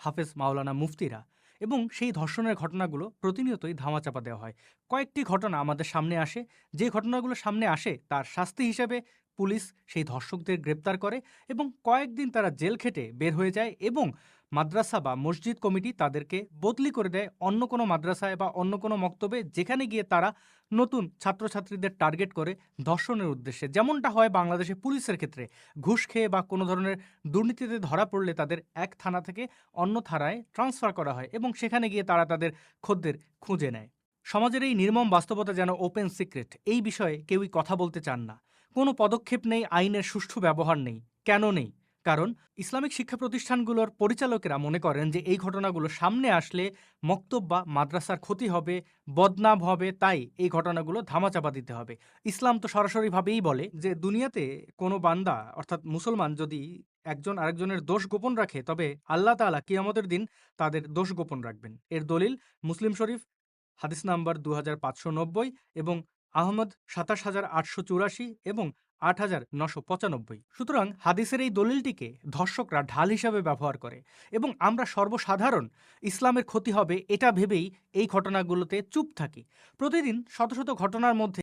হাফেজ মাওলানা মুফতিরা, এবং সেই ধর্ষণের ঘটনাগুলো প্রতিনিয়তই ধামাচাপা দেওয়া হয়। কয়েকটি ঘটনা আমাদের সামনে আসে, যে ঘটনাগুলো সামনে আসে তার শাস্তি হিসেবে পুলিশ সেই ধর্ষকদের গ্রেপ্তার করে এবং কয়েকদিন তারা জেল খেটে বের হয়ে যায়, এবং মাদ্রাসা বা মসজিদ কমিটি তাদেরকে বদলি করে দেয় অন্য কোনো মাদ্রাসায় বা অন্য কোনো মক্তবে, যেখানে গিয়ে তারা নতুন ছাত্রছাত্রীদের টার্গেট করে ধর্ষণের উদ্দেশ্যে, যেমনটা হয় বাংলাদেশে পুলিশের ক্ষেত্রে, ঘুষ খেয়ে বা কোনো ধরনের দুর্নীতিতে ধরা পড়লে তাদের এক থানা থেকে অন্য থানায় ট্রান্সফার করা হয় এবং সেখানে গিয়ে তারা তাদের খদ্দের খুঁজে নেয়। সমাজের এই নির্মম বাস্তবতা যেন ওপেন সিক্রেট, এই বিষয়ে কেউই কথা বলতে চান না। কোনো পদক্ষেপ নেই, আইনের সুষ্ঠু ব্যবহার নেই। কেন নেই? কারণ ইসলামিক শিক্ষা প্রতিষ্ঠানগুলোর পরিচালকেরা মনে করেন যে এই ঘটনাগুলো সামনে আসলে মক্তব বা মাদ্রাসার ক্ষতি হবে, বদনাম হবে, তাই এই ঘটনাগুলো ধামাচাপা দিতে হবে। ইসলাম তো সরাসরিভাবেই বলে যে দুনিয়াতে কোনো বান্দা অর্থাৎ মুসলমান যদি একজন আরেকজনের দোষ গোপন রাখে, তবে আল্লাহ তাআলা কিয়ামতের দিন তাদের দোষ গোপন রাখবেন। এর দলিল মুসলিম শরীফ হাদিস নাম্বার ২৫৯০ এবং আহমদ ২৭৮৮৪ এবং ৮৯৯৫। সুতরাং হাদিসের এই দলিলটিকে ধর্ষকরা ঢাল হিসাবে ব্যবহার করে এবং আমরা সর্বসাধারণ ইসলামের ক্ষতি হবে এটা ভেবেই এই ঘটনাগুলোতে চুপ থাকি। প্রতিদিন শত শত ঘটনার মধ্যে